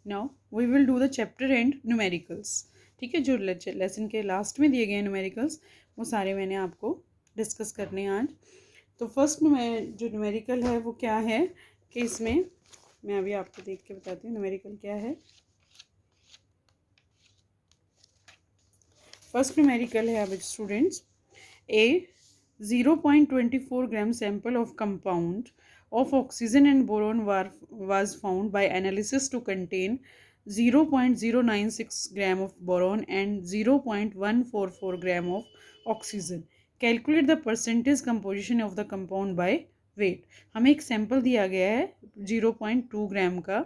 Now we will do the chapter and numericals. ठीक है, जो लेसन के लास्ट में दिए गए हैं न्यूमेरिकल्स वो सारे मैंने आपको डिस्कस करने हैं आज। तो फर्स्ट में जो न्यूमेरिकल है वो क्या है कि इसमें मैं अभी आपको देख के बताती हूँ न्यूमेरिकल क्या है। फर्स्ट न्यूमेरिकल है अब students, A 0.24 gram sample of compound of oxygen and boron was found by analysis to contain 0.096 gram of boron and 0.144 gram of oxygen. Calculate the percentage composition of the compound by weight. हमें एक sample दिया गया है 0.2 ग्राम का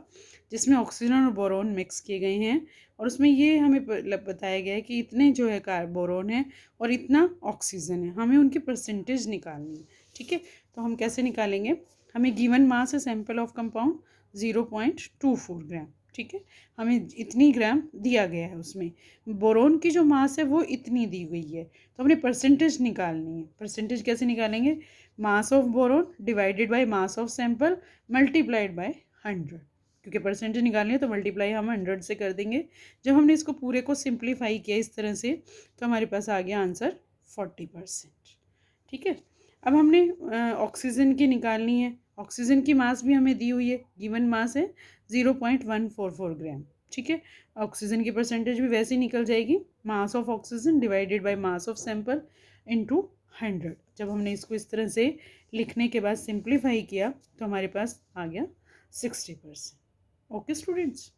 जिसमें oxygen और boron mix किए गए हैं और उसमें ये हमें बताया गया है कि इतने जो है बोरोन है और इतना ऑक्सीजन है, हमें उनकी परसेंटेज निकालनी है। ठीक है, तो हम कैसे निकालेंगे, हमें गिवन मास है सैंपल ऑफ कंपाउंड 0.24 ग्राम। ठीक है, हमें इतनी ग्राम दिया गया है, उसमें बोरोन की जो मास है वो इतनी दी गई है, तो हमने परसेंटेज निकालनी है। परसेंटेज कैसे निकालेंगे, mass of boron divided by mass of sample multiplied by 100, क्योंकि परसेंटेज निकालनी है तो मल्टीप्लाई हम 100 से कर देंगे। जब हमने इसको पूरे को सिंप्लीफाई किया इस तरह से तो हमारे पास आ गया आंसर 40%। ठीक है, अब हमने ऑक्सीजन की निकालनी है। ऑक्सीजन की मास भी हमें दी हुई है, गिवन मास है 0.144 ग्राम। ठीक है, ऑक्सीजन की परसेंटेज भी वैसे ही निकल जाएगी, mass of oxygen divided by mass of sample into 100। जब हमने इसको इस तरह से लिखने के बाद सिंप्लीफाई किया तो हमारे पास आ गया 60%। ओके स्टूडेंट्स,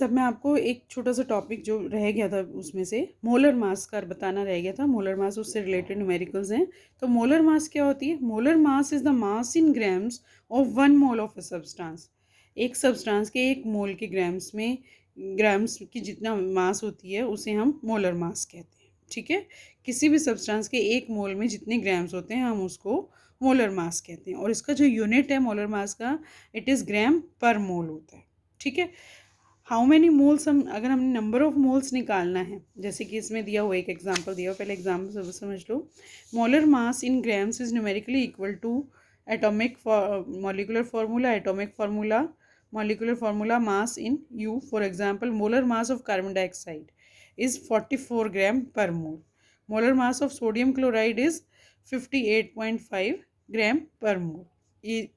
अब मैं आपको एक छोटा सा टॉपिक जो रह गया था उसमें से मोलर मास का बताना रह गया था। मोलर मास उससे रिलेटेड न्यूमेरिकल्स हैं। तो मोलर मास क्या होती है, molar mass is the mass in grams of 1 mole of a substance. एक सब्सटेंस के 1 मोल के ग्राम्स में, ग्राम्स की जितना मास होती है उसे हम मोलर मास कहते हैं। ठीक है, किसी भी सब्सटेंस के 1 मोल में जितने ग्राम्स होते हैं हम उसको मोलर मास कहते हैं और इसका जो यूनिट है मोलर मास का, इट इज़ ग्राम पर मोल होता है। ठीक है, हाउ मैनी मोल्स, हम अगर हमने नंबर ऑफ मोल्स निकालना है, जैसे कि इसमें दिया हुआ एक एग्जांपल दिया हुआ, पहले एग्जांपल समझ लो। Molar mass in grams is numerically equal to atomic molecular formula, molecular formula mass in u. For example, molar mass of carbon dioxide is 44 gram per mole. Molar mass of sodium chloride is 58.5 gram per mole. ये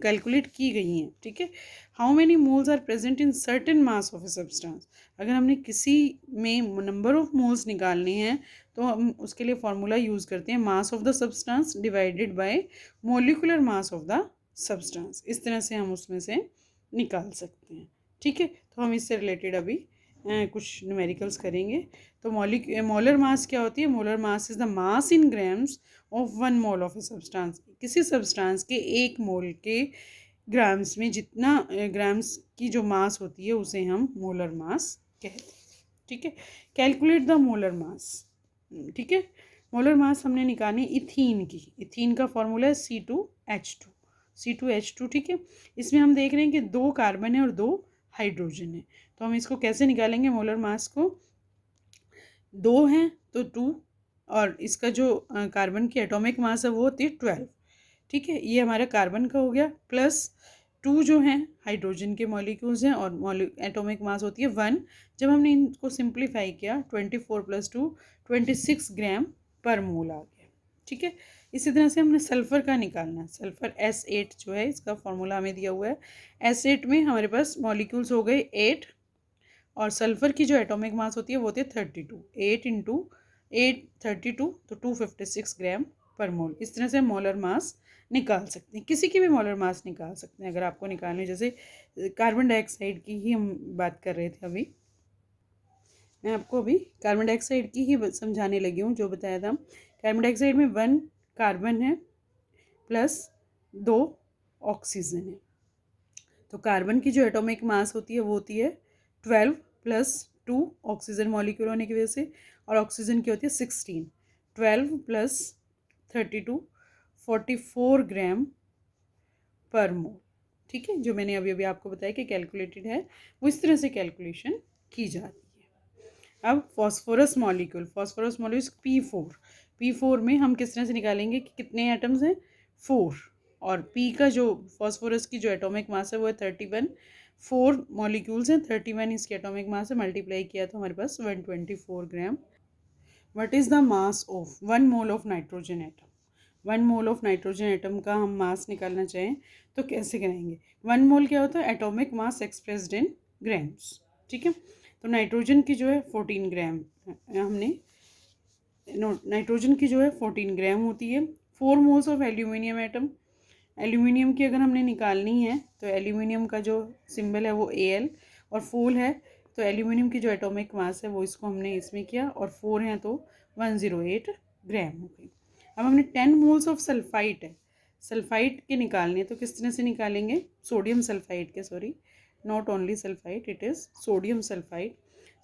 calculate की गई हैं। ठीक है, how many moles are present in certain mass of a substance. अगर हमने किसी में नंबर ऑफ मोल्स निकालने हैं तो हम उसके लिए फार्मूला यूज़ करते हैं mass of the substance divided by molecular mass of the substance. इस तरह से हम उसमें से निकाल सकते हैं। ठीक है, तो हम इससे रिलेटेड अभी कुछ न्यूमेरिकल्स करेंगे। तो मोलर मास क्या होती है, molar mass is the mass in grams of 1 mole of a substance. किसी सब्सटेंस के 1 मोल के ग्राम्स में जितना ग्राम्स की जो मास होती है उसे हम मोलर मास कहते हैं। ठीक है, कैलकुलेट द मोलर मास। ठीक है, मोलर मास हमने निकाली इथीन की। इथीन का फॉर्मूला है C2H2। ठीक है, इसमें हम देख रहे हैं कि 2 कार्बन है और 2 हाइड्रोजन है, तो हम इसको कैसे निकालेंगे मोलर मास को, 2 हैं तो 2 और इसका जो कार्बन की एटॉमिक मास है वो होती है 12। ठीक है, ये हमारा कार्बन का हो गया, प्लस 2 जो हैं हाइड्रोजन के मॉलिक्यूल्स हैं और एटॉमिक मास होती है 1। जब हमने इनको सिंप्लीफाई किया 24 + 2 26 ग्राम पर मोल आ गया। ठीक है, इसी तरह से हमने सल्फ़र का निकालना है। सल्फ़र S8 जो है इसका फॉर्मूला हमें दिया हुआ है। S8 में हमारे पास मॉलिक्यूल्स हो गए 8 और सल्फ़र की जो एटॉमिक मास होती है वो होती है 32। 8 × 8 32, तो 256 ग्राम पर मोल। इस तरह से मोलर मास निकाल सकते हैं, किसी की भी मोलर मास निकाल सकते हैं अगर आपको निकालनी। जैसे कार्बन डाइऑक्साइड की ही हम बात कर रहे थे अभी, मैं आपको अभी कार्बन डाइऑक्साइड की ही समझाने लगी हूँ। जो बताया था, कार्बन डाइऑक्साइड में 1 कार्बन है प्लस 2 ऑक्सीजन है, तो कार्बन की जो एटॉमिक मास होती है वो होती है 12 + 2 ऑक्सीजन मॉलिक्यूल होने की वजह से, और ऑक्सीजन की होती है 16। 12 + 32 44 ग्राम पर मोल। ठीक है, जो मैंने अभी आपको बताया कि कैलकुलेटेड है वो इस तरह से कैलकुलेशन की जाती है। अब फॉस्फोरस मॉलिक्यूल P4 में हम किस तरह से निकालेंगे कि कितने एटम्स हैं, 4। और पी का जो फॉस्फोरस की जो एटॉमिक मास है वो है 31, 4 मॉलिक्यूल्स हैं, 31 इसकी एटॉमिक मास है, मल्टीप्लाई किया तो हमारे पास 124 gram. What is the mass of 1 mole of nitrogen atom? 1 mole of nitrogen atom का हम मास निकालना चाहें तो कैसे करेंगे? 1 मोल क्या होता है? Atomic mass expressed in grams. ठीक है, तो नाइट्रोजन की जो है 14 ग्राम हमने नाइट्रोजन की जो है 14 ग्राम होती है। 4 moles of aluminium atom, aluminium की अगर हमने निकालनी है तो एल्यूमिनियम का जो सिंबल है वो Al और 4 है, तो एल्यूमिनियम की जो एटॉमिक मास है वो इसको हमने इसमें किया और 4 हैं तो 108 ग्राम हो गई। अब हमने 10 मोल्स ऑफ सल्फाइट है, सल्फाइट के निकालने हैं तो किस तरह से निकालेंगे? सोडियम सल्फाइट के, sorry not only sulphite, it is sodium sulphite.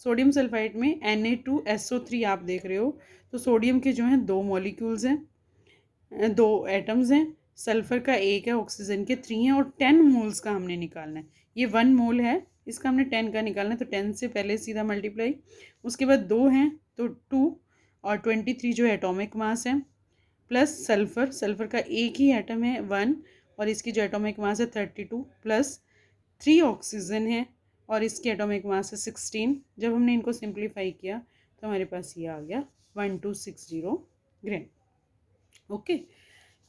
Sodium sulphite में Na2SO3 आप देख रहे हो, तो सोडियम के जो हैं 2 मॉलिक्यूल्स हैं, 2 एटम्स हैं, सल्फर का 1 है, ऑक्सीजन के 3 हैं और 10 मोल्स का हमने निकालना है। ये 1 मोल है, इसका हमने 10 का निकालना है, तो 10 से पहले सीधा मल्टीप्लाई, उसके बाद 2 हैं तो 2 और 23 जो एटॉमिक मास है, प्लस सल्फर, सल्फर का एक ही एटम है 1 और इसकी जो एटॉमिक मास है 32, प्लस 3 ऑक्सीजन है और इसकी एटॉमिक मास है 16। जब हमने इनको सिंप्लीफाई किया तो हमारे पास ये आ गया 1260 ग्राम। ओके,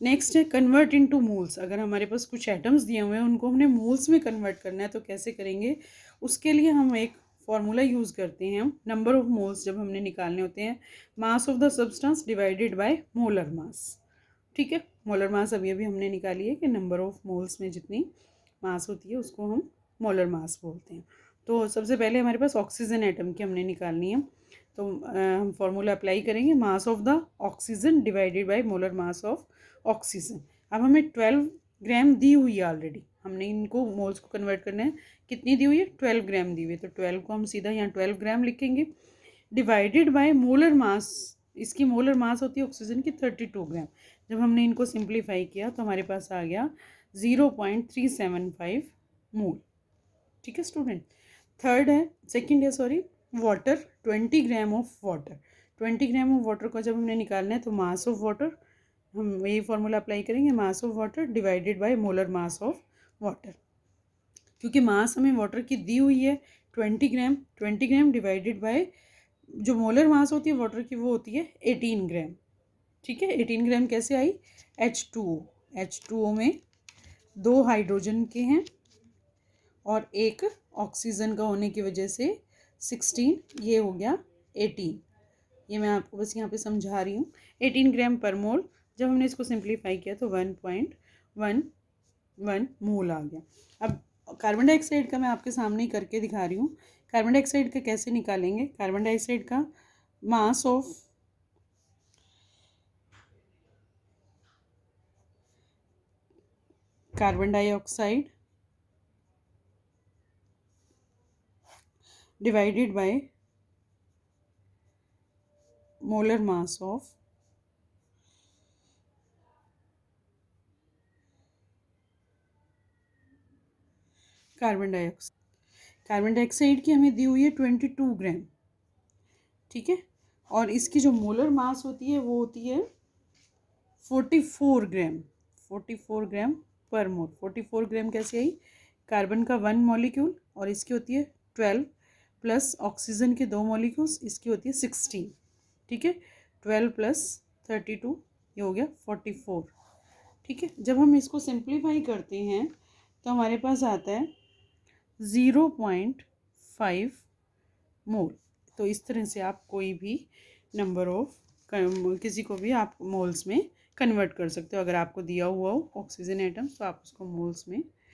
नेक्स्ट है कन्वर्ट इनटू मोल्स। अगर हमारे पास कुछ एटम्स दिए हुए हैं उनको हमने मोल्स में कन्वर्ट करना है तो कैसे करेंगे? उसके लिए हम एक फॉर्मूला यूज़ करते हैं, नंबर ऑफ मोल्स जब हमने निकालने होते हैं, mass of the substance divided by molar mass. ठीक है, मोलर मास अभी अभी हमने निकाली है कि नंबर ऑफ मोल्स में जितनी मास होती है उसको हम मोलर मास बोलते हैं। तो सबसे पहले हमारे पास ऑक्सीजन एटम की हमने निकालनी है, तो हम फॉर्मूला अप्लाई करेंगे, mass of the oxygen divided by molar mass of oxygen. अब हमें 12 ग्राम दी हुई है ऑलरेडी, हमने इनको मोल्स को कन्वर्ट करना है, कितनी दी हुई है? 12 ग्राम दी हुई है, तो 12 को हम सीधा यहाँ 12 ग्राम लिखेंगे, डिवाइडेड बाय मोलर मास, इसकी मोलर मास होती है ऑक्सीजन की 32 ग्राम। जब हमने इनको सिंप्लीफाई किया तो हमारे पास आ गया 0.375 मोल। ठीक है स्टूडेंट। थर्ड है, सेकंड है sorry, water, 20 gram of water. 20 gram of water को जब हमने निकालना है तो मास ऑफ वाटर, हम यही फॉर्मूला अप्लाई करेंगे, mass of water divided by molar mass of water. क्योंकि मास हमें वाटर की दी हुई है 20 ग्राम, 20 ग्राम डिवाइडेड बाय जो मोलर मास होती है वाटर की वो होती है 18 ग्राम। ठीक है, 18 ग्राम कैसे आई? H2O, H2O में 2 हाइड्रोजन के हैं और एक ऑक्सीजन का होने की वजह से 16, ये हो गया 18। ये मैं आपको बस यहाँ पे समझा रही हूँ, 18 ग्राम पर मोल। जब हमने इसको सिंप्लीफाई किया तो 1.11 मोल आ गया। अब कार्बन डाइऑक्साइड का मैं आपके सामने ही करके दिखा रही हूँ। कार्बन डाइऑक्साइड का कैसे निकालेंगे? कार्बन डाइऑक्साइड का मास of carbon dioxide divided by molar mass of carbon dioxide. Carbon dioxide की हमें दी हुई है 22 ग्राम। ठीक है, और इसकी जो मोलर मास होती है वो होती है 44 ग्राम, 44 ग्राम पर मोल। 44 ग्राम कैसे आई? कार्बन का 1 मॉलिक्यूल और इसकी होती है 12, प्लस ऑक्सीजन के 2 मॉलिक्यूल्स, इसकी होती है 16। ठीक है, 12 प्लस 32, ये हो गया 44। ठीक है, जब हम इसको सिंप्लीफाई करते हैं तो हमारे पास आता है 0.5 मोल। तो इस तरह से आप कोई भी नंबर ऑफ किसी को भी आप मोल्स में कन्वर्ट कर सकते हो। अगर आपको दिया हुआ हो ऑक्सीजन एटम्स तो आप उसको मोल्स में